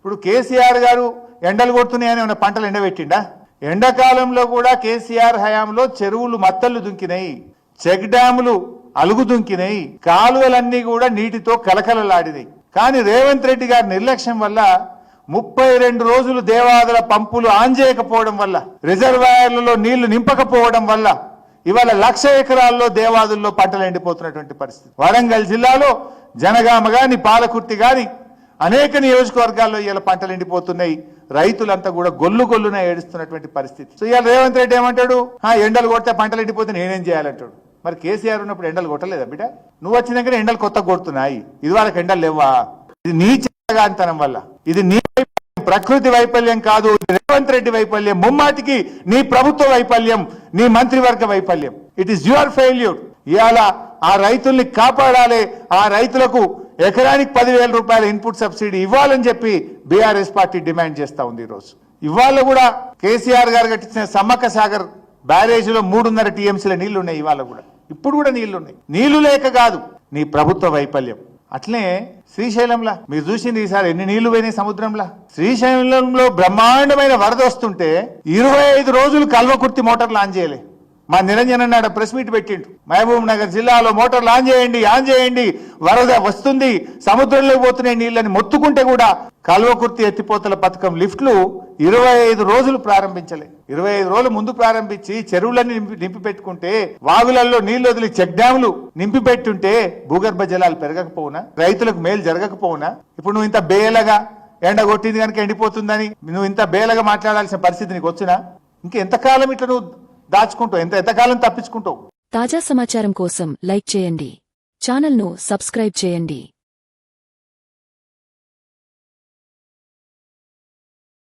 ఇప్పుడు కేసీఆర్ గారు ఎండలు కొడుతున్నాయని ఏమైనా పంటలు ఎండబెట్టిండా? ఎండాకాలంలో కూడా కేసీఆర్ హయాంలో చెరువులు మత్తళ్లు దుంకినాయి, చెక్ డ్యాములు అలుగు దుంకినాయి, కాలువలన్నీ కూడా నీటితో కలకలలాడినాయి. కానీ రేవంత్ రెడ్డి గారి నిర్లక్ష్యం వల్ల 32 రోజులు దేవాదుల పంపులు ఆన్ చేయకపోవడం వల్ల, రిజర్వాయర్లలో నీళ్లు నింపకపోవడం వల్ల ఇవాళ 1,00,000 ఎకరాల్లో దేవాదుల్లో పంటలు ఎండిపోతున్నటువంటి పరిస్థితి. వరంగల్ జిల్లాలో జనగామ గాని, పాలకుర్తి గాని అనేక నియోజకవర్గాల్లో ఇవాళ పంటలు ఎండిపోతున్నాయి. రైతులంతా కూడా గొల్లున ఏడుస్తున్నటువంటి పరిస్థితి. సో ఇవాళ రేవంత్ రెడ్డి ఏమంటాడు? ఎండలు కొడితే పంటలు ఎండిపోతే నేనేం చేయాలంటాడు. మరి కేసీఆర్ ఉన్నప్పుడు ఎండలు కొట్టలేదా బిడ్డ? నువ్వు వచ్చినాకనే ఎండలు కొత్త కొడుతున్నాయి. ఇది వాళ్ళకి ఎండలు లేవా? ఇది నీ చేతగానితనం వల్ల, ఇది నీ ప్రకృతి వైఫల్యం కాదు, రేవంత్ రెడ్డి వైఫల్యం, ముమ్మాటికి నీ ప్రభుత్వ వైఫల్యం, నీ మంత్రివర్గ వైఫల్యం. It is your failure. ఇవాళ ఆ రైతుల్ని కాపాడాలి, ఆ రైతులకు ఎకరానికి 10,000 రూపాయల ఇన్పుట్ సబ్సిడీ ఇవ్వాలని చెప్పి బీఆర్ఎస్ పార్టీ డిమాండ్ చేస్తా ఉంది. ఈ రోజు ఇవాళ కూడా కేసీఆర్ గారు కట్టించిన సమ్మక్క సాగర్ బ్యారేజీలో 3.5 టీఎంసీల నీళ్లు ఉన్నాయి. ఇవాళ కూడా ఇప్పుడు కూడా నీళ్లు ఉన్నాయి. నీళ్లు లేక కాదు, నీ ప్రభుత్వ వైఫల్యం. అట్లే శ్రీశైలంలా మీరు చూసింది ఈసారి ఎన్ని నీళ్లు పోయినాయి సముద్రంలో. శ్రీశైలంలో బ్రహ్మాండమైన వరద వస్తుంటే 25 రోజులు కల్వకుర్తి మోటార్లు ఆన్ చేయలే. మా నిరంజన్ అన్నాడు, ప్రెస్ మీట్ పెట్టిండు. మహబూబ్ నగర్ జిల్లాలో మోటార్లు ఆన్ చేయండి, వరద వస్తుంది, సముద్రంలో పోతున్నాయి నీళ్ళని మొత్తుకుంటే కూడా కల్వకుర్తి ఎత్తిపోతల పథకం లిఫ్ట్లు 25 రోజులు ప్రారంభించలే. 25 రోజులు ముందు ప్రారంభించి చెరువులన్నీ నింపి పెట్టుకుంటే, వాగులలో నీళ్లు వదిలి చెక్ డ్యాములు నింపి పెట్టుంటే భూగర్భ జలాలు పెరగకపోవునా? రైతులకు మేలు జరగకపోవునా? ఇప్పుడు నువ్వు ఇంత బేలగా ఎండ కొట్టింది కనుక ఎండిపోతుందని నువ్వు ఇంత బేలగా మాట్లాడాల్సిన పరిస్థితి నీకు వచ్చినా? ఇంకెంతకాలం ఇట్లా నువ్వు దాచుకుంటావు? ఎంతకాలం తప్పించుకుంటావు? తాజా సమాచారం కోసం లైక్ చేయండి, ఛానల్ను సబ్స్క్రైబ్ చేయండి.